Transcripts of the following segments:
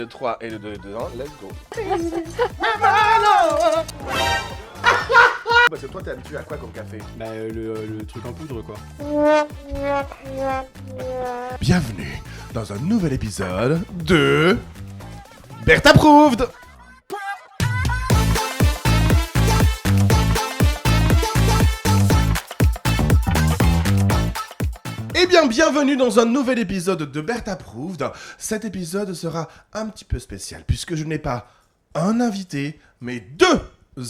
Le 3 et le 2 dedans, let's go. Parce que toi, t'es habitué à quoi comme café? Bah le truc en poudre quoi. Bienvenue dans un nouvel épisode de Bert Approved. Eh bien, bienvenue dans un nouvel épisode de Bert Approved. Cet épisode sera un petit peu spécial puisque je n'ai pas un invité, mais deux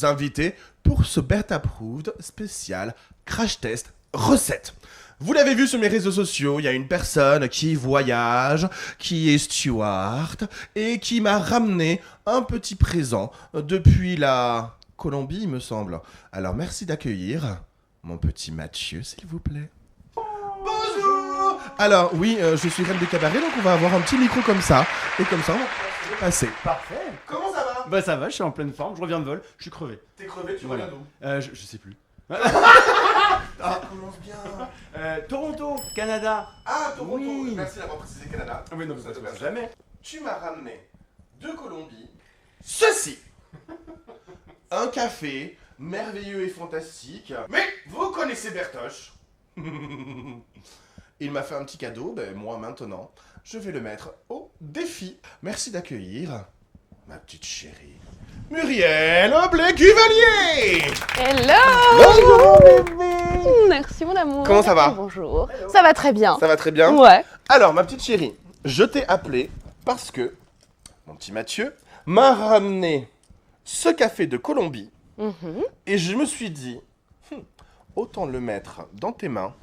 invités pour ce Bert Approved spécial Crash Test Recette. Vous l'avez vu sur mes réseaux sociaux, il y a une personne qui voyage, qui est steward et qui m'a ramené un petit présent depuis la Colombie, il me semble. Alors merci d'accueillir mon petit Mathieu, s'il vous plaît. Bonjour. Alors oui, je suis reine des cabarets, donc on va avoir un petit micro comme ça, et comme ça on va passer. Parfait. Comment ça va? Bah ça va, je suis en pleine forme, je reviens de vol, je suis crevé. T'es crevé, tu Voilà. reviens d'où? Je sais plus. Ah, commence bien. Toronto, Canada. Ah, Toronto, Oui. merci d'avoir précisé Canada. Ah oui non, ça se passe jamais. Tu m'as ramené de Colombie ceci. Un café merveilleux et fantastique. Mais vous connaissez Bertoche. Il m'a fait un petit cadeau, ben moi maintenant, je vais le mettre au défi. Merci d'accueillir ma petite chérie, Muriel Oblé-Cuvelier. Hello! Bonjour bébé. Merci mon amour. Comment ça va? Bonjour. Ça va très bien. Ça va très bien? Ouais. Alors, ma petite chérie, je t'ai appelé parce que mon petit Mathieu m'a ramené ce café de Colombie et je me suis dit, autant le mettre dans tes mains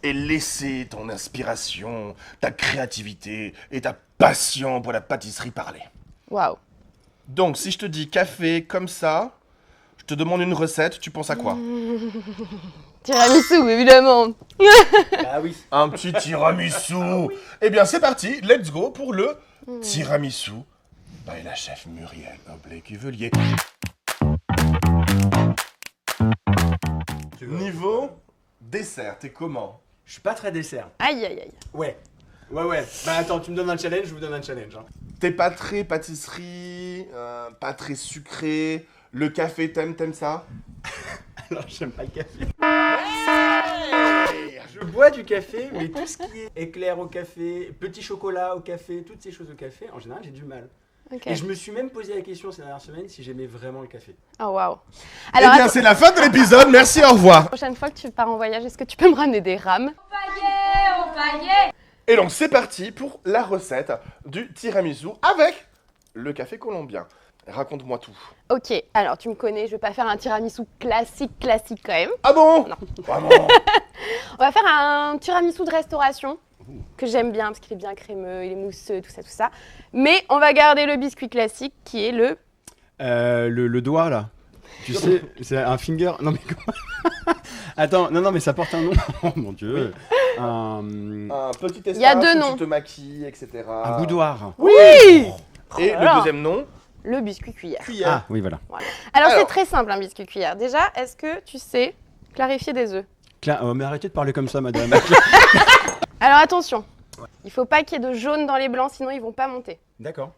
et laisser ton inspiration, ta créativité et ta passion pour la pâtisserie parler. Waouh. Donc, si je te dis café comme ça, je te demande une recette, tu penses à quoi? Tiramisu, évidemment. Ah oui. Un petit tiramisu. Eh bien, c'est parti, let's go pour le tiramisu by la chef Muriel Oblé-Cuvelier. Niveau dessert, t'es comment? Je suis pas très dessert. Aïe, aïe, aïe. Ouais. Ouais. Bah attends, tu me donnes un challenge, je vous donne un challenge. Hein. T'es pas très pâtisserie, pas très sucré. Le café, t'aimes ça? Alors j'aime pas le café. Je bois du café, mais tout ce qui est éclair au café, petit chocolat au café, toutes ces choses au café, en général j'ai du mal. Ok. Et je me suis même posé la question ces dernières semaines si j'aimais vraiment le café. Oh, waouh. Eh Alors, bien, attends, c'est la fin de l'épisode, merci, au revoir. la prochaine fois que tu pars en voyage, est-ce que tu peux me ramener des rames? Et donc, c'est parti pour la recette du tiramisu avec le café colombien. Raconte-moi tout. Ok, alors tu me connais, je vais pas faire un tiramisu classique quand même. Ah bon? Non. Vraiment? On va faire un tiramisu de restauration que j'aime bien parce qu'il est bien crémeux, il est mousseux, tout ça. Mais on va garder le biscuit classique qui est le... Le doigt là. Tu sais, c'est un finger. Non mais comment? Attends, non mais ça porte un nom. Oh mon dieu. Un Un petit Il y a espace deux où noms. tu te maquilles, etc. boudoir. Oui. Et Oh là là. le deuxième nom? Le biscuit cuillère. Cuillère. Ah oui voilà. Alors c'est Alors. très simple un biscuit cuillère. Déjà, est-ce que tu sais clarifier des œufs? Mais arrêtez de parler comme ça, madame. Alors attention, il faut pas qu'il y ait de jaune dans les blancs, sinon ils vont pas monter. D'accord.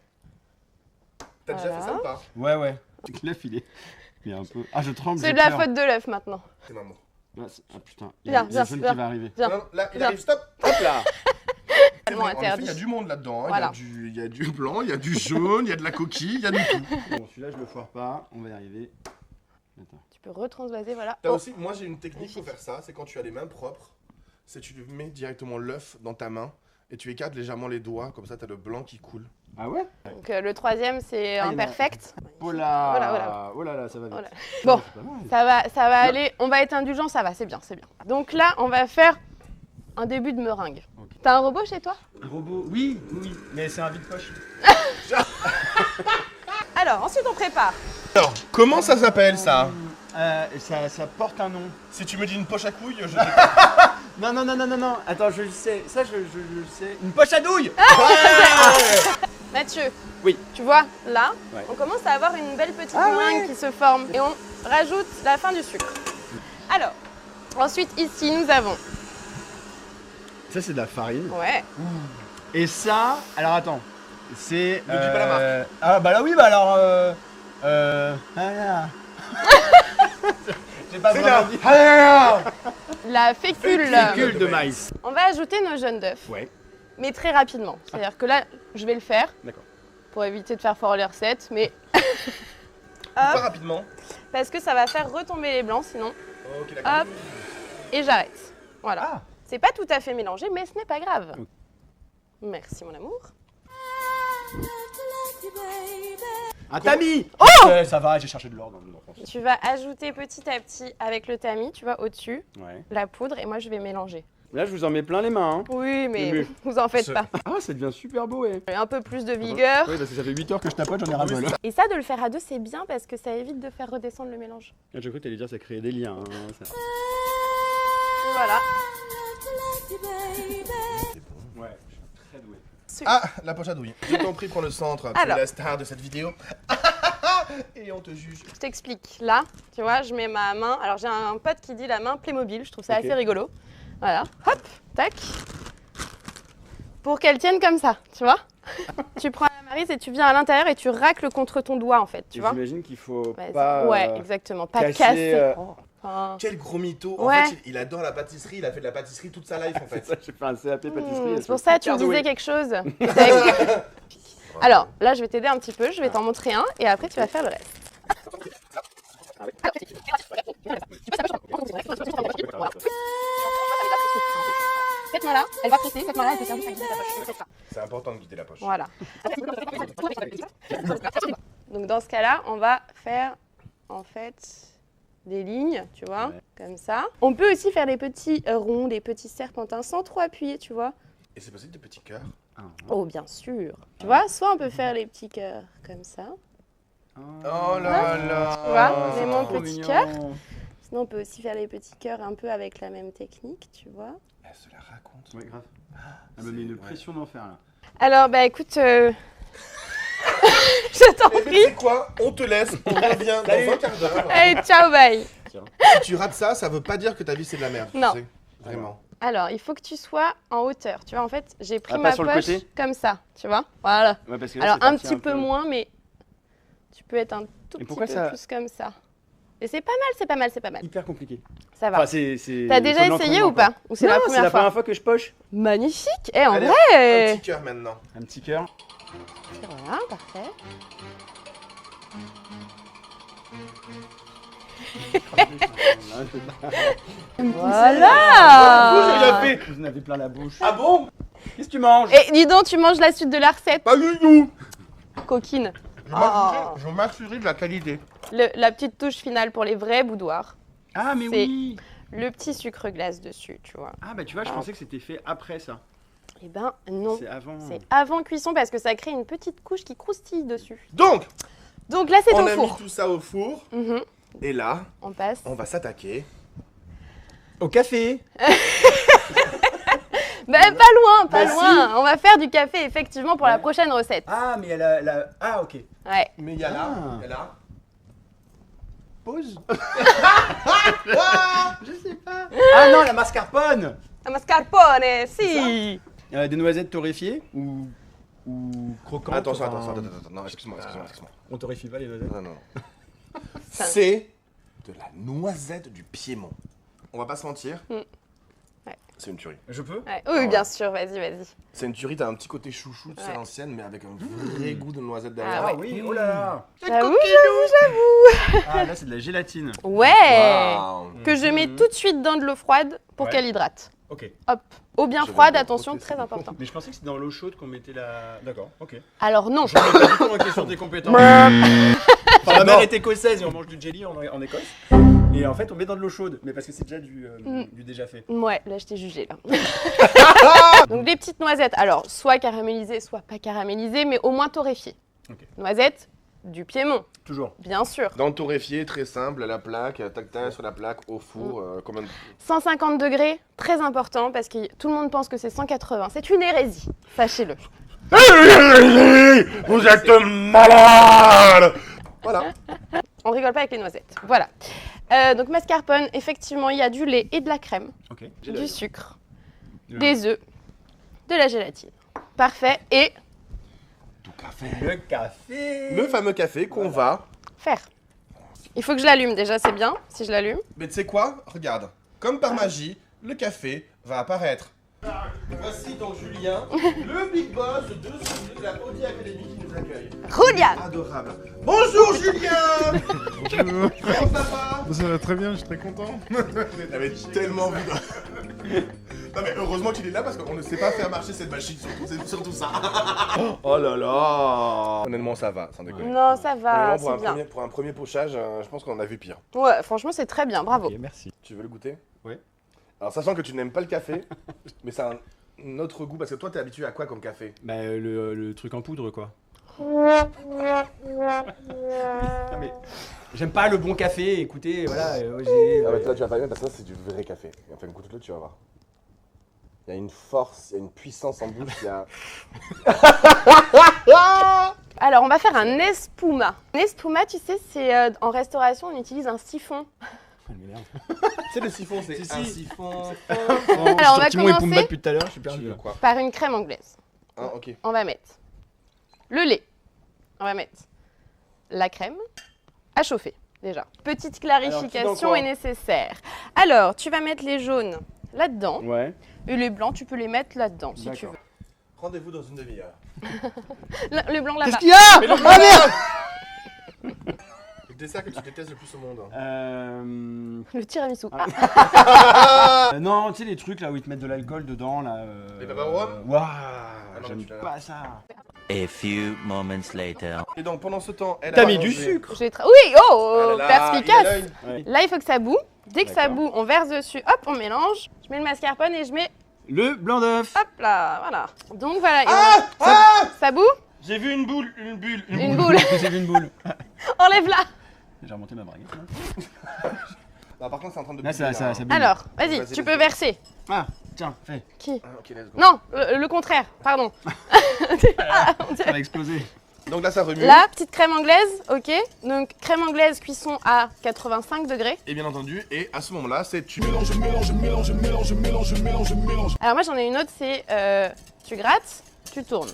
T'as déjà Voilà. fait ça ou pas? Ouais. L'œuf il est un peu. Ah je tremble. C'est j'ai de la peur. faute de l'œuf maintenant. C'est maman. Ah putain. Il y a Viens, celui viens. qui va arriver. Viens. Non, là, il Viens. arrive, stop. Hop là. Tellement En effet, interdit. il y a du monde là-dedans. Hein. Voilà. Il y a du blanc, il y a du jaune, il y a de la coquille, il y a du tout. Bon celui-là je le foire pas. On va y arriver. Attends. Tu peux retransvaser, voilà. T'as Oh. aussi, moi j'ai une technique pour faire ça, c'est quand tu as les mains propres, c'est tu mets directement l'œuf dans ta main et tu écartes légèrement les doigts, comme ça t'as le blanc qui coule. Ah ouais? Donc le troisième c'est Ah, il y en a- imperfect. Oh là. Voilà. Oh là là, ça va vite. Voilà. Bon. C'est pas mal. Ça va aller, on va être indulgent, ça va, c'est bien. Donc là, on va faire un début de meringue. Ok. T'as un robot chez toi? Un robot, oui, mais c'est un vide-poche. Alors, ensuite on prépare. Alors, comment ça s'appelle ça? Ça porte un nom. Si tu me dis une poche à couilles, je Non. Attends, je le sais. Ça, je le sais. Une poche à douille. Mathieu, Oui. tu vois, là, Ouais. on commence à avoir une belle petite Ah meringue ouais. qui se forme. Et on rajoute la fin du sucre. Alors, ensuite ici, nous avons... Ça, c'est de la farine. Ouais. Et ça, alors attends. C'est. Ne dis pas la marque. Ah bah là oui, bah alors. J'ai pas C'est vraiment là. dit. La fécule. Fécule de maïs. On va ajouter nos jaunes d'œufs, Ouais. mais très rapidement. C'est-à-dire que là, je vais le faire D'accord. pour éviter de faire fort les recettes, mais Pas hop, rapidement. parce que ça va faire retomber les blancs sinon. Ok, d'accord. Hop, et j'arrête. Voilà. Ah. C'est pas tout à fait mélangé, mais ce n'est pas grave. Merci mon amour. Un tamis. Oh ça va, j'ai cherché de l'or dans mon enfance. Tu vas ajouter petit à petit avec le tamis, tu vois, au-dessus, Ouais. la poudre, et moi je vais mélanger. Là, je vous en mets plein les mains. Hein. Oui, mais Mais- vous en faites Ce- pas. Ah, ça devient super beau, ouais. Un peu plus de vigueur. Oui, parce que ça fait 8 heures que je tapote, j'en ai ras-le-bol. Et ça, de le faire à deux, c'est bien parce que ça évite de faire redescendre le mélange. J'ai cru que t'allais dire ça créait des liens. Hein, ça. Voilà. Ouais, je suis très doué. Ah, la poche à douille. Je t'en prie, prends le centre. Tu es Alors. la star de cette vidéo. Et on te juge. Je t'explique. Là, tu vois, je mets ma main. Alors, j'ai un pote qui dit la main Playmobil. Je trouve ça Ok. assez rigolo. Voilà. Hop, tac. Pour qu'elle tienne comme ça, tu vois. Tu prends la maryse et tu viens à l'intérieur et tu racles contre ton doigt, en fait, tu vois. J'imagine qu'il faut Ouais, pas. ouais, exactement. Pas casser, casser. Enfin, Quel gros mytho. En Ouais. fait, il adore la pâtisserie. Il a fait de la pâtisserie toute sa life, en fait. Ça, j'ai fait un CAP pâtisserie. c'est pour ça que tu me disais quelque chose. Alors, là, je vais t'aider un petit peu. Je vais t'en montrer un et après, tu vas faire le reste. Cette main-là, elle va presser. Cette main-là, elle peut servir à guider ta poche. C'est important de quitter la poche. Voilà. Donc, dans ce cas-là, on va faire, en fait, des lignes, tu vois, Ouais. comme ça. On peut aussi faire des petits ronds, des petits serpentins sans trop appuyer, tu vois. Et c'est possible de petits cœurs. Oh, bien sûr. Tu vois, soit on peut faire les petits cœurs comme ça. Oh là là. Tu vois, c'est vraiment trop petit mignon. cœur. Sinon, on peut aussi faire les petits cœurs un peu avec la même technique, tu vois. Elle se la raconte. Ouais, grave. Elle me met une Ouais. pression d'enfer là. Alors, bah écoute, je t'en Eh ben, prie. tu sais quoi? On te laisse. On revient dans un quart d'heure. Allez, ciao, bye. Si tu rates ça, ça veut pas dire que ta vie c'est de la merde. tu Non. sais. Vraiment. Alors, il faut que tu sois en hauteur. Tu vois, en fait, j'ai pris Ah, pas ma sur le poche côté comme ça, tu vois. Voilà. Ouais, parce que là, Alors, c'est un parti petit peu moins, mais tu peux être un tout Et petit pourquoi peu ça- plus comme ça. Et c'est pas mal, c'est pas mal, c'est pas mal. Hyper compliqué. Ça va. Enfin, c'est. T'as déjà faut de essayé l'entraînement, ou pas? quoi. Ou c'est Non, la c'est première la fois? première fois que je poche. Magnifique. Eh, en Allez, vrai. Un petit cœur maintenant. Un petit cœur. Voilà, parfait. Voilà. Vous en avez plein la bouche. Ah bon? Qu'est-ce que tu manges? Et dis donc, tu manges la suite de la recette, Pas du tout. coquine. Je m'assurerai de la qualité. La petite touche finale pour les vrais boudoirs. Ah, mais c'est- oui. Le petit sucre glace dessus, tu vois. Ah, bah tu vois, je pensais que c'était fait après ça. Eh ben non. C'est avant. C'est avant cuisson parce que ça crée une petite couche qui croustille dessus. Donc, Donc là, c'est on au a mis four. tout ça au four. Mhm. Et là, On passe. on va s'attaquer. Au café. Ben, pas loin, pas Bah, loin. On va faire du café effectivement pour la Ouais. prochaine recette. Ah, mais elle a. Ah, ok. Ouais. Mais il y a là, Ah. il y a là. Pause. Ah Je sais pas. Ah non, la mascarpone. La mascarpone, si. Des noisettes torréfiées ou croquantes. Attention, enfin, attention, attends, non, excuse-moi. On torréfie pas les noisettes. Non, non. Ça. C'est de la noisette du Piémont. On va pas se mentir. Mm. Ouais. C'est une tuerie. Je peux? Ouais. Oui, bien sûr, vas-y, vas-y. C'est une tuerie, t'as un petit côté chouchou, tu sais, Ouais. l'ancienne, mais avec un vrai goût de noisette derrière. Ah Ah oui, oh là là. J'avoue, Ah là, c'est de la gélatine. Ouais. Waouh. Que je mets tout de suite dans de l'eau froide pour Ouais. qu'elle hydrate. Ok. Hop. Eau bien Je froide, vais attention, protéger. très important. Mais je pensais que c'était dans l'eau chaude qu'on mettait la. D'accord, ok. Alors non. Je me pas du tout en question des compétences. Enfin, ma mère est écossaise et on mange du jelly en Écosse. Et en fait, on met dans de l'eau chaude, mais parce que c'est déjà du déjà fait. Ouais, là je t'ai jugé là. Donc des petites noisettes, alors soit caramélisées, soit pas caramélisées, mais au moins torréfiées. Ok. Noisettes du Piémont, Toujours. bien sûr. Dans le torréfié, très simple, à la plaque, tac sur la plaque, au four, combien de... 150 degrés, très important parce que tout le monde pense que c'est 180. C'est une hérésie, sachez-le. Vous êtes malade. Voilà. On rigole pas avec les noisettes. Voilà. Donc mascarpone, effectivement, il y a du lait et de la crème, Ok. du sucre, des œufs, de la gélatine. Parfait. Et Le café. Le fameux café qu'on va... Faire. Il faut que je l'allume déjà, c'est bien si je l'allume. Mais tu sais quoi? Regarde. Comme par magie, le café va apparaître. Voici donc Julien, le big boss de la Audi Academy qui nous accueille. Julia. Adorable. Bonjour Julien. Bonjour. Comment ça va? Ça va très bien, je suis très content. J'avais tellement envie de... Non mais heureusement qu'il est là parce qu'on ne sait pas faire marcher cette machine, c'est surtout ça. Oh là là. Honnêtement ça va, sans déconner. Non, ça va, Honnêtement, c'est bien. pour un premier pochage, je pense qu'on en a vu pire. Ouais, franchement, c'est très bien, bravo. Ok, merci. Tu veux le goûter? Oui. Alors sachant que tu n'aimes pas le café, mais c'est un autre goût parce que toi t'es habitué à quoi comme café? Bah, le truc en poudre, quoi. Ah, mais j'aime pas le bon café, écoutez, voilà. J'ai. Ah mais toi tu vas pas aimer parce que ça c'est du vrai café. Enfin goûte-le, tu vas voir. Il y a une force, il y a une puissance en bouche, il y a... Alors, on va faire un espuma. Un espuma, tu sais, c'est en restauration, on utilise un siphon. Oh, merde. Tu sais le siphon c'est Si, un si. siphon... Alors, on va Timon et Pumba commencer depuis tout à l'heure, je suis perdu. Tu veux Là. quoi? par une crème anglaise. Ah ok. On va mettre le lait. On va mettre la crème à chauffer, déjà. Petite clarification quoi est nécessaire. Alors, tu vas mettre les jaunes là-dedans. Ouais. Et les blancs, tu peux les mettre là-dedans, si tu veux. D'accord. Rendez-vous dans une demi-heure. Le blanc là-bas. Qu'est-ce qu'il y a? Mais le Ah merde. Le dessert que tu détestes le plus au monde. Le tiramisu. Ah. Ah. Non, tu sais les trucs là où ils te mettent de l'alcool dedans là. Les Babaroam Waouh, non, j'aime tu l'as. pas ça. A few moments later. Et donc pendant ce temps, elle T'as a mis du mangé. sucre. Oui, oh, Ah là là, perspicace. il a l'œil. Ouais. Là, il faut que ça boue. Dès que ça D'accord. bout, on verse dessus. Hop, on mélange. Je mets le mascarpone et je mets. Le blanc d'œuf. Hop là, voilà. Donc voilà. Et ça bout. J'ai vu une boule, une bulle, Une boule. J'ai vu une boule. Enlève-la. J'ai remonté ma braguette. Là, Bah, par contre c'est en train de là bouillir, ça hein. bouille. Alors, vas-y, Vas-y, tu vas-y. peux verser. Ah, tiens, fais. Qui? Ah, ok, let's go. Non, le contraire. Pardon. Ah, on dirait- Ça va exploser. Donc là ça remue. Là, petite crème anglaise, ok. Donc crème anglaise cuisson à 85 degrés. Et bien entendu, et à ce moment-là, c'est tu Alors moi j'en ai une autre, c'est tu grattes, tu tournes.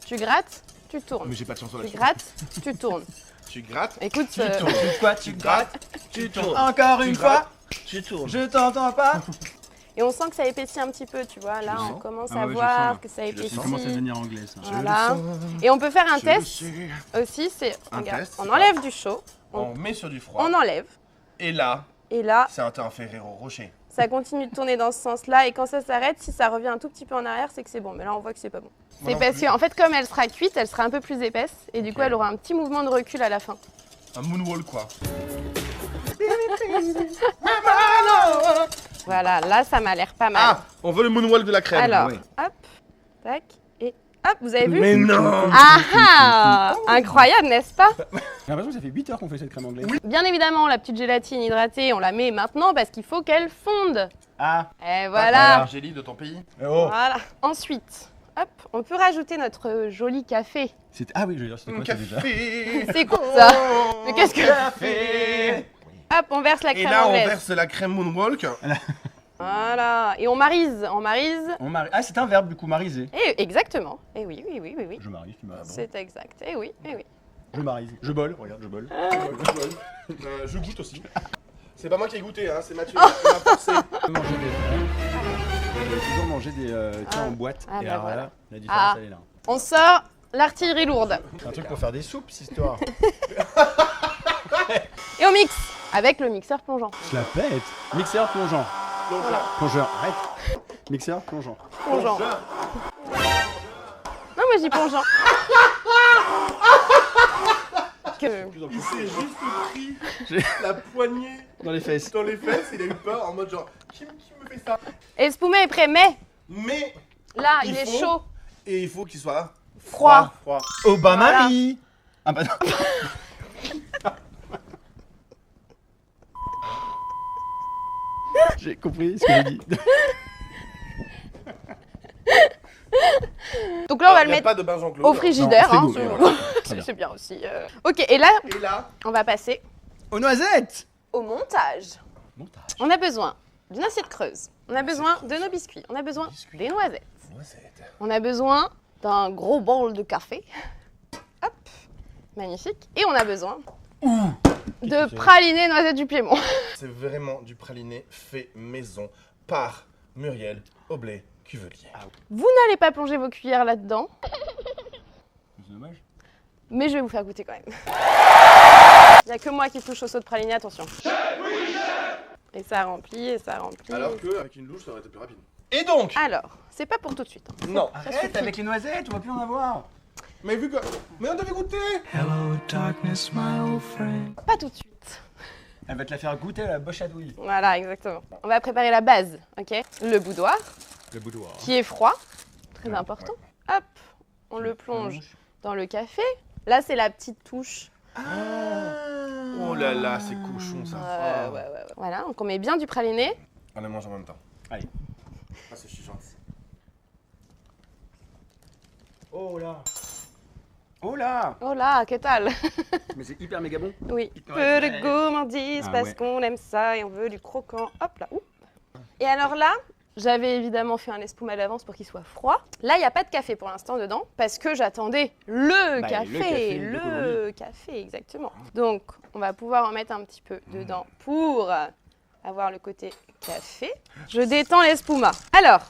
Tu grattes, tu tournes. Mais j'ai pas de chance Tu là-dessus. grattes, tu tournes. Tu grattes, Écoute, Tu quoi, tu grattes, tu tournes. encore Tu une grattes, fois. tu tournes. Je t'entends pas. et on sent que ça épaissit un petit peu, tu vois. Là, le on sens. commence Ah à ouais, je voir sens, là. que ça le épaissit. sens. Ça commence à devenir anglais ça. Voilà. Et on peut faire un Je le test sais. aussi, c'est Un regarde, test, on c'est enlève du chaud, On met sur du froid. on enlève, Et là, et là, c'est un Ferrero Rocher. ça continue de tourner dans ce sens-là. Et quand ça s'arrête, si ça revient un tout petit peu en arrière, c'est que c'est bon. Mais là, on voit que c'est pas bon. Moi C'est non parce plus. qu'en fait, comme elle sera cuite, elle sera un peu plus épaisse. Et du coup, Ok. elle aura un petit mouvement de recul à la fin. Un moonwalk quoi. Voilà, là, ça m'a l'air pas mal. Ah, on veut le moonwalk de la crème. Alors, ouais. hop, tac, et hop, vous avez vu? Mais non. Ah ah! Incroyable, n'est-ce pas? J'ai l'impression que ça fait 8 heures qu'on fait cette crème anglaise. Bien évidemment, la petite gélatine hydratée, on la met maintenant parce qu'il faut qu'elle fonde. Ah. Et voilà. Angélie de ton pays. Oh. Voilà. Ensuite, hop, on peut rajouter notre joli café. Ah oui, je veux dire, c'était quoi ça déjà? Café. C'est quoi ça? Mais qu'est-ce que... Café. Hop, on verse la Et crème là, on anglaise. verse la crème moonwalk. Voilà. Et on marise, on marise. Ah, c'est un verbe du coup, mariser. Et exactement. Et oui, oui, oui, oui, oui. Je marise, tu m'as. C'est exact. Et oui, et oui. Je marise. Je bol, regarde, je bol. Je goûte aussi. C'est pas moi qui ai goûté, hein, c'est Mathieu qui m'a forcé. J'ai toujours mangé des tiens en boîte. Ah, et bah alors voilà. là, la différence Ah. elle est là. On sort l'artillerie lourde. C'est un truc pour faire des soupes, cette histoire. Et on mixe avec le mixeur plongeant. Je la pète. Mixeur plongeant. Voilà. Plongeur, arrête. Mixeur plongeant. Plongeant. Non, moi je dis plongeant. Que... Il s'est juste pris la poignée Dans les fesses. dans les fesses, il a eu peur en mode genre qui me fait ça? Et Spoumé est prêt, mais Mais là, il Il est faut- chaud, et il faut qu'il soit froid. froid. Obama. Ah bah non. J'ai compris ce que j'ai dit. Donc là, on va le Il y a mettre pas de bain Jean-Claude. au frigidaire. Non, Hein, frigo, c'est- voilà. Très c'est bien. c'est bien aussi. Ok, et là, Et là, on va passer Aux noisettes. au montage. Montage. On a besoin d'une assiette creuse. On a besoin de nos biscuits. On a besoin des noisettes. On a besoin d'un gros bol de café. Magnifique. Et on a besoin de praliné noisette du Piémont. C'est vraiment du praliné fait maison par Muriel Aublet-Cuvelier. Vous n'allez pas plonger vos cuillères là-dedans, C'est dommage. mais je vais vous faire goûter quand même. Il n'y a que moi qui touche au saut de praliné, attention. Et ça remplit, et ça remplit. Alors qu'avec une louche, ça aurait été plus rapide. Et donc Alors, c'est pas pour tout de suite. hein. Non. Arrête avec les noisettes, on va plus en avoir. Mais vu que... Mais on devait goûter. Pas tout de suite. Elle va te la faire goûter à la boche à douille. Voilà, exactement. On va préparer la base, ok? Le boudoir, Le boudoir. qui est froid, très important. Hop, on le plonge dans le café. Là, c'est la petite touche. Oh là là, c'est cochon ça. Ouais. Voilà, donc on met bien du praliné. On les mange en même temps. Allez. Ah, c'est chiant. Oh là. Oh là. Oh là, que tal? Mais c'est hyper méga bon. Oui, Ouais. peu de gourmandise Ah parce ouais. qu'on aime ça et on veut du croquant. Hop là, oup. Et alors là, j'avais évidemment fait un espuma d'avance pour qu'il soit froid. Là, il n'y a pas de café pour l'instant dedans parce que j'attendais le café, de café, exactement. Donc, on va pouvoir en mettre un petit peu dedans pour avoir le côté café. Je détends l'espuma. Alors,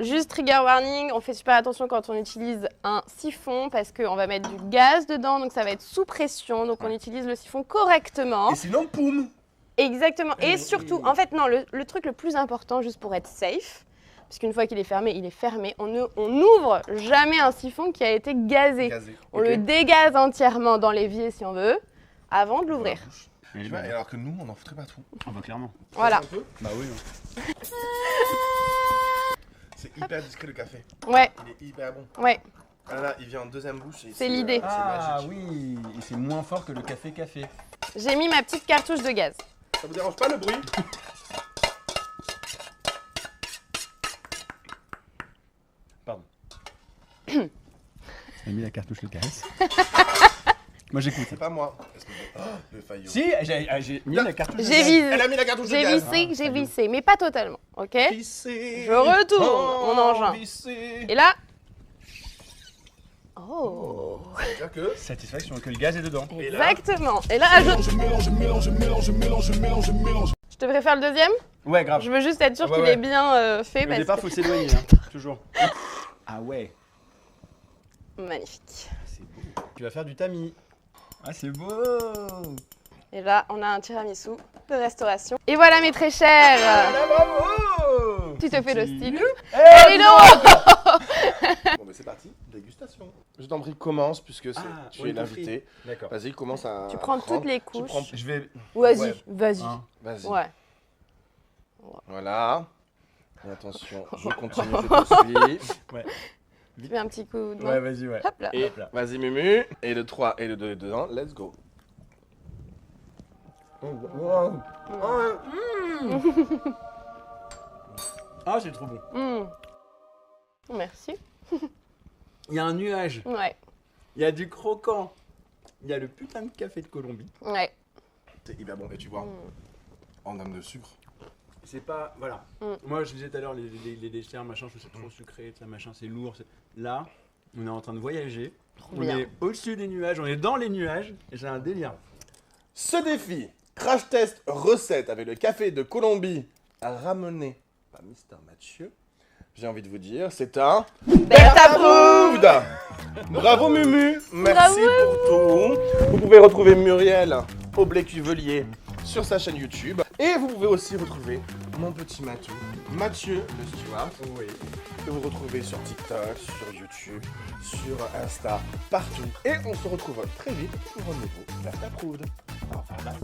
juste trigger warning, on fait super attention quand on utilise un siphon parce qu'on va mettre du gaz dedans, donc ça va être sous pression, donc on utilise le siphon correctement. Et sinon, poum. Exactement, et surtout, en fait non, le truc le plus important, juste pour être safe, parce qu'une fois qu'il est fermé, il est fermé, on n'ouvre jamais un siphon qui a été gazé. On le dégaze entièrement dans l'évier si on veut, avant de l'ouvrir. Tu vois, et alors que nous, on en foutrait partout. Ah bah clairement. Voilà, Un peu. Bah oui. C'est hyper discret le café. ouais, Il est hyper bon. ouais, Ah là, il vient en deuxième bouche. C'est l'idée. Ah magique. oui, et c'est moins fort que le café. j'ai mis ma petite cartouche de gaz. Ça vous dérange pas le bruit? Pardon. J'ai mis la cartouche de gaz. Moi j'écoute. C'est pas moi. Oh, le faillot. Si, j'ai mis la cartouche de J'ai gaz. visé, Elle a mis la cartouche de j'ai gaz. vissé, mais pas totalement, ok? Vissé. Je retourne mon engin. Vissé. Et là, oh, C'est-à-dire que... Satisfaction que le gaz est dedans. Et là- exactement. Et là, ajoute. Je devrais faire le deuxième? Ouais, grave. Je veux juste être sûre Ouais, qu'il ouais. est bien fait. Au Parce départ, que... faut s'éloigner, hein, toujours. Ah ouais. Magnifique. C'est beau. Tu vas faire du tamis. Ah, c'est beau. Et là, on a un tiramisu de restauration. Et voilà, mes très chers. bravo. Tu te fais le style. Eh, dis dis donc. Bon, mais c'est parti. Dégustation. Je t'en prie, commence puisque Ah, tu oui, es l'invité. D'accord. Vas-y, commence à... Tu prends toutes les Tu couches. prends- Je vais. Vas-y, Ouais. vas-y. Hein. Vas-y. Ouais. Voilà. Et attention, je continue, je te suis. Tu mets un petit coup de main. Ouais, vas-y, ouais. Hop là. Et Hop là. vas-y, Mumu. Et le 3 et le 2 dedans, let's go. Wow. Ah, c'est trop bon. Mm. Merci. Il y a un nuage. Ouais, Il y a du croquant. Il y a le putain de café de Colombie. ouais. C'est hyper bon. Et tu vois, en âme de sucre. C'est pas. Voilà. Moi, je disais tout à l'heure, les desserts, machin, je trouve que c'est trop sucré, ça, machin, c'est lourd. Là, on est en train de voyager. On bien. est au-dessus des nuages, on est dans les nuages, et c'est un délire. Ce défi, crash test recette avec le café de Colombie ramené par Mister Mathieu, j'ai envie de vous dire, c'est un Approved. Bravo Mumu, merci pour tout. Vous pouvez retrouver Muriel Aublet-Cuvelier sur sa chaîne YouTube. Et vous pouvez aussi retrouver mon petit Matou, Mathieu le Steward, que vous retrouvez sur TikTok, sur YouTube, sur Insta, partout. Et on se retrouve très vite pour un nouveau Bert Approved. Au revoir.